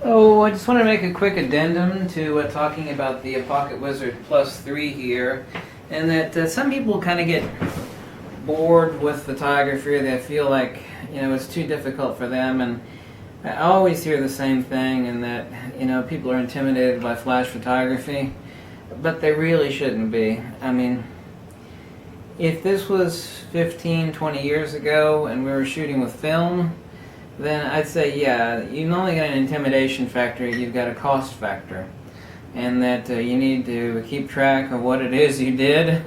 Oh, I just want to make a quick addendum to talking about the Pocket Wizard Plus3 here, and that some people kind of get bored with photography, or they feel like it's too difficult for them, and I always hear the same thing, and that people are intimidated by flash photography, but they really shouldn't be. I mean, if this was 15, 20 years ago and we were shooting with film, then I'd say, yeah, you not only got an intimidation factor, you've got a cost factor. And that you need to keep track of what it is you did,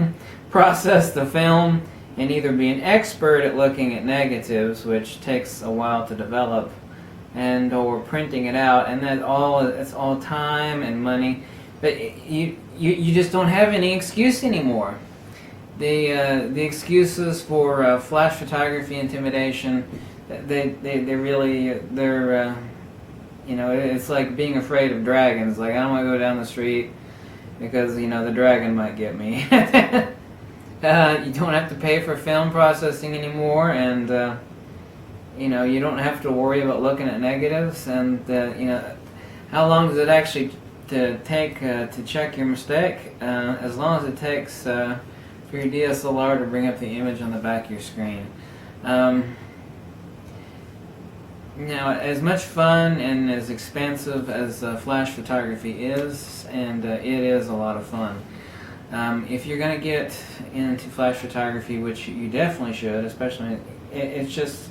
process the film, and either be an expert at looking at negatives, which takes a while to develop, and or printing it out, and it's all time and money. But you just don't have any excuse anymore. The excuses for flash photography intimidation, it's like being afraid of dragons. Like, I don't want to go down the street because the dragon might get me. You don't have to pay for film processing anymore, and you don't have to worry about looking at negatives. And how long does it actually take to check your mistake? As long as it takes for your DSLR to bring up the image on the back of your screen. Now, as much fun and as expensive as flash photography is, and it is a lot of fun, if you're going to get into flash photography, which you definitely should, especially, it's just,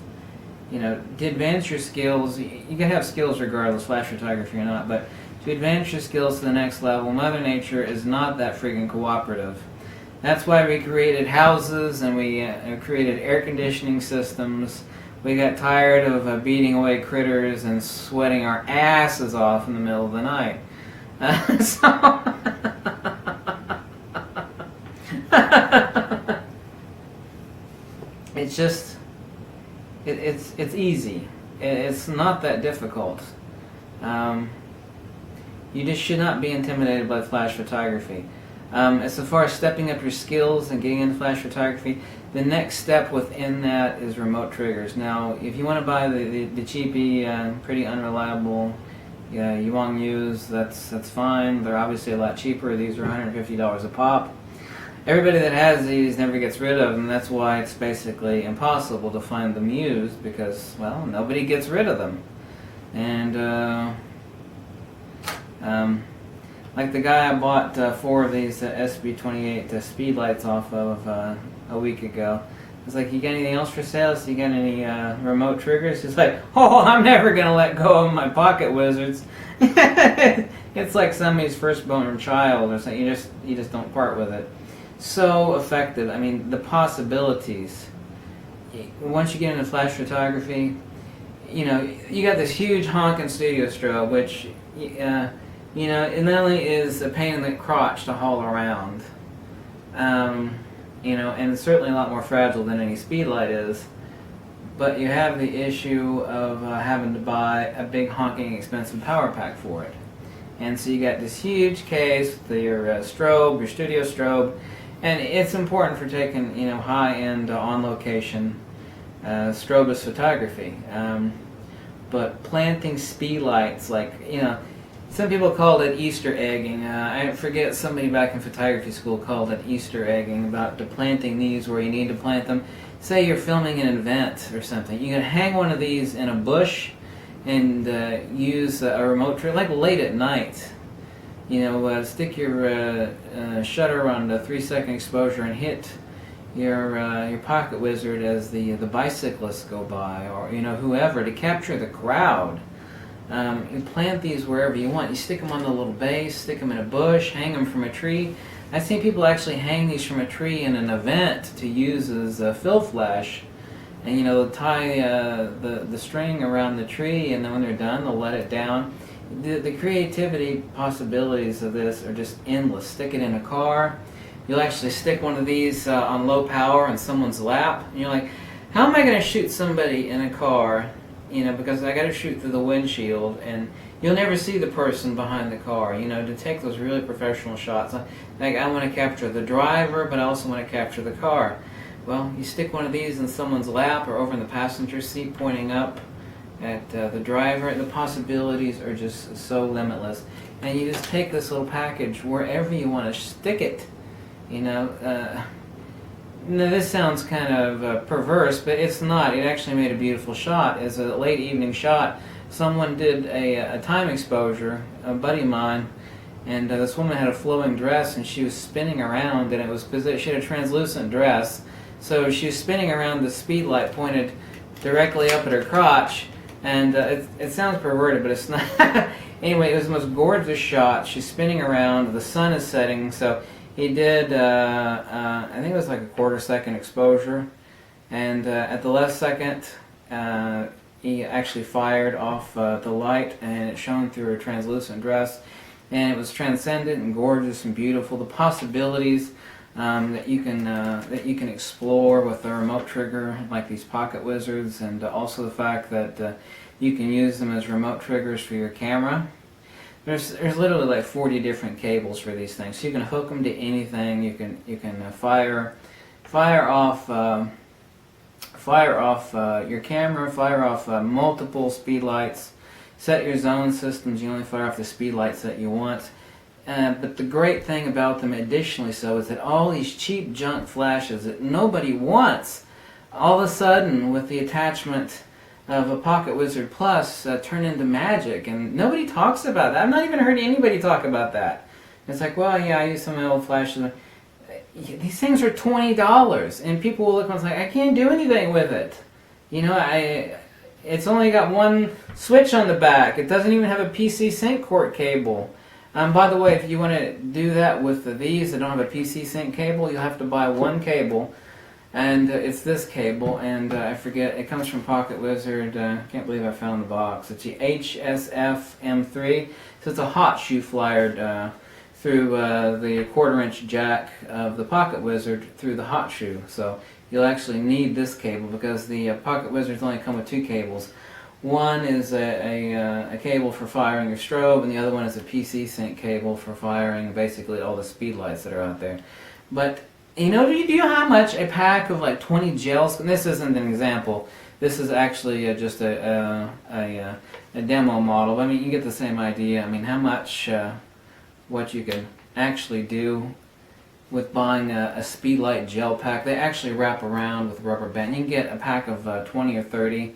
to advance your skills, you can have skills regardless, flash photography or not, but to advance your skills to the next level, Mother Nature is not that friggin' cooperative. That's why we created houses, and we created air conditioning systems. We got tired of beating away critters and sweating our asses off in the middle of the night. It's just, it's easy. It's not that difficult. You just should not be intimidated by flash photography. As far as stepping up your skills and getting into flash photography, the next step within that is remote triggers. Now, if you want to buy the cheapy, pretty unreliable Yuangyus, that's fine. They're obviously a lot cheaper. These are $150 a pop. Everybody that has these never gets rid of them. That's why it's basically impossible to find them used, because, well, nobody gets rid of them. And like the guy I bought 4 of these SB28 speed lights off of a week ago. I was like, you got anything else for sale? So you got any remote triggers? He's like, oh, I'm never going to let go of my Pocket Wizards. It's like somebody's firstborn child or something. You just don't part with it. So effective. I mean, the possibilities. Once you get into flash photography, you got this huge honking studio strobe, which... it not only is a pain in the crotch to haul around, and it's certainly a lot more fragile than any speedlight is, but you have the issue of having to buy a big honking expensive power pack for it. And so you got this huge case with your strobe, your studio strobe, and it's important for taking, high-end on-location strobist photography. But planting speedlights, like, some people called it Easter egging. I forget, somebody back in photography school called it Easter egging, about planting these where you need to plant them. Say you're filming an event or something. You can hang one of these in a bush and use a remote trigger, like late at night. Stick your shutter on the 3-second exposure and hit your Pocket Wizard as the bicyclists go by, or whoever, to capture the crowd. You plant these wherever you want. You stick them on the little base, stick them in a bush, hang them from a tree. I've seen people actually hang these from a tree in an event to use as a fill flash. And they'll tie the string around the tree, and then when they're done, they'll let it down. The creativity possibilities of this are just endless. Stick it in a car. You'll actually stick one of these on low power in someone's lap. And you're like, how am I going to shoot somebody in a car? Because I got to shoot through the windshield, and you'll never see the person behind the car. To take those really professional shots. Like, I want to capture the driver, but I also want to capture the car. Well, you stick one of these in someone's lap or over in the passenger seat pointing up, the driver. The possibilities are just so limitless. And you just take this little package wherever you want to stick it. You know, now this sounds kind of perverse, but it's not. It actually made a beautiful shot. It's a late evening shot. Someone did a time exposure, a buddy of mine, and this woman had a flowing dress, and she was spinning around, and it was because she had a translucent dress, so she was spinning around the speed light pointed directly up at her crotch, and it sounds perverted, but it's not. Anyway, it was the most gorgeous shot. She's spinning around, the sun is setting, so he did, I think it was like a quarter-second exposure, and at the last second, he actually fired off the light, and it shone through her translucent dress, and it was transcendent and gorgeous and beautiful. The possibilities that you can explore with a remote trigger, like these pocket wizards, and also the fact that you can use them as remote triggers for your camera. There's literally like 40 different cables for these things, so you can hook them to anything. You can fire off your camera, fire off multiple speed lights, set your zone systems. You only fire off the speed lights that you want. But the great thing about them, additionally so, is that all these cheap junk flashes that nobody wants, all of a sudden, with the attachment of a Pocket Wizard Plus, turn into magic. And nobody talks about that. I've not even heard anybody talk about that. It's like, well, yeah, I use some of my old flashes. These things are $20, and people will look and say, I can't do anything with it. You know, it's only got one switch on the back. It doesn't even have a PC sync cord cable. By the way, if you want to do that with these that don't have a PC sync cable, you'll have to buy one cable, and it's this cable, and I forget, it comes from Pocket Wizard. I can't believe I found the box. It's the HSF M3, so it's a hot shoe flyered through the quarter-inch jack of the Pocket Wizard through the hot shoe. So you'll actually need this cable because the Pocket Wizards only come with two cables. One is a cable for firing your strobe, and the other one is a PC sync cable for firing basically all the speed lights that are out there. But you know, do you know how much a pack of like 20 gels? And this isn't an example. This is actually just a demo model. I mean, you get the same idea. I mean, how much what you can actually do with buying a speedlight gel pack. They actually wrap around with rubber band. You can get a pack of 20 or 30,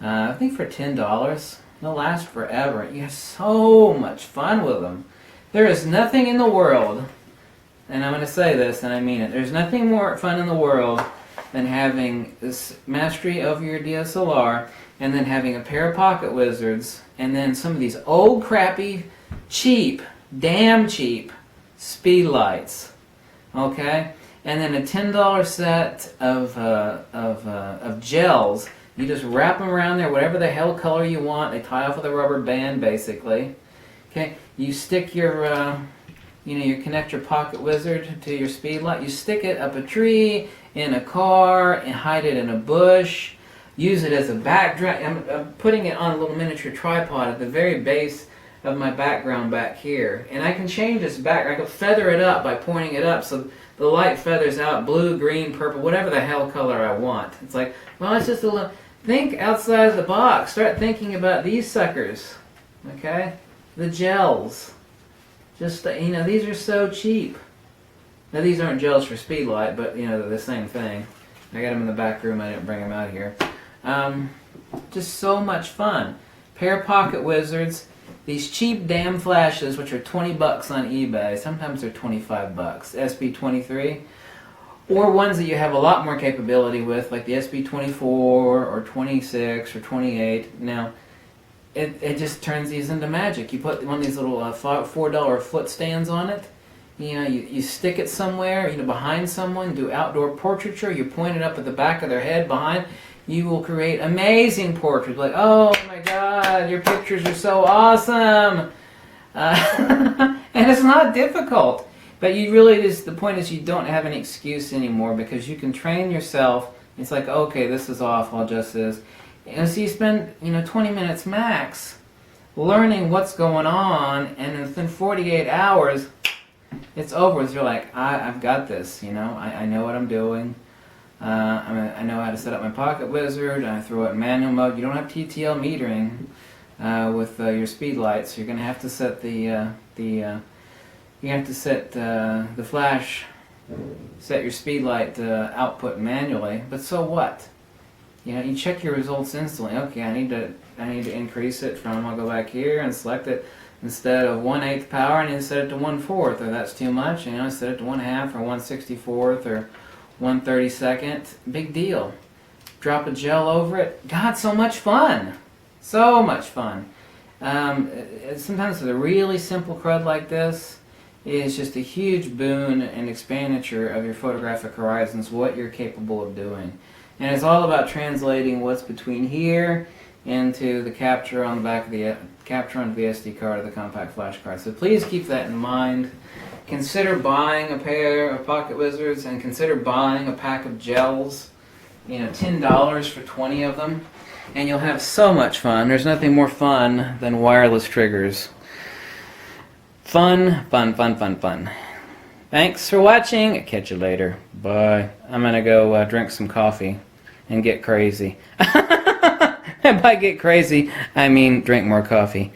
I think for $10. They'll last forever. You have so much fun with them. There is nothing in the world, and I'm going to say this and I mean it, there's nothing more fun in the world than having this mastery over your DSLR and then having a pair of Pocket Wizards and then some of these old crappy, cheap, damn cheap speed lights, okay? And then a $10 set of gels. You just wrap them around there, whatever the hell color you want. They tie off with a rubber band, basically. Okay, you stick your, you connect your Pocket Wizard to your speed light. You stick it up a tree, in a car, and hide it in a bush. Use it as a backdrop. I'm putting it on a little miniature tripod at the very base of my background back here, and I can change this background. I can feather it up by pointing it up so the light feathers out blue, green, purple, whatever the hell color I want. It's like, well, it's just a little. Think outside of the box. Start thinking about these suckers, okay? The gels. Just these are so cheap. Now these aren't gels for Speedlight, but they're the same thing. I got them in the back room. I didn't bring them out here. Just so much fun. Pair of Pocket Wizards. These cheap damn flashes, which are $20 on eBay. Sometimes they're $25. SB23. Or ones that you have a lot more capability with, like the SB24 or 26 or 28. Now, it just turns these into magic. You put one of these little $4 foot stands on it. You stick it somewhere, behind someone, do outdoor portraiture. You point it up at the back of their head behind. You will create amazing portraits. Like, oh my God, your pictures are so awesome. And it's not difficult. But you really, the point is you don't have any excuse anymore because you can train yourself. It's like, okay, this is off, I'll adjust this. So you spend, 20 minutes max learning what's going on, and within 48 hours, it's over. You're like, I've got this, I know what I'm doing. I know how to set up my Pocket Wizard. I throw it in manual mode. You don't have TTL metering with your speed lights. You're going to have to set the flash, set your speed light output manually. But so what? You know, you check your results instantly. Okay, I need to increase it from. I'll go back here and select it. Instead of 1/8 power, I need to set it to 1/4, or that's too much. You know, set it to 1/2 or 1/64 or 1/32. Big deal. Drop a gel over it. God, so much fun. So much fun. Sometimes with a really simple crud like this, is just a huge boon and expenditure of your photographic horizons, what you're capable of doing. And it's all about translating what's between here into the capture on the back of the capture onto the SD card or the compact flash card. So please keep that in mind. Consider buying a pair of Pocket Wizards and consider buying a pack of gels. You know, $10 for 20 of them, and you'll have so much fun. There's nothing more fun than wireless triggers. Fun, fun, fun, fun, fun. Thanks for watching. I'll catch you later. Bye. I'm gonna go drink some coffee and get crazy. By get crazy, I mean drink more coffee.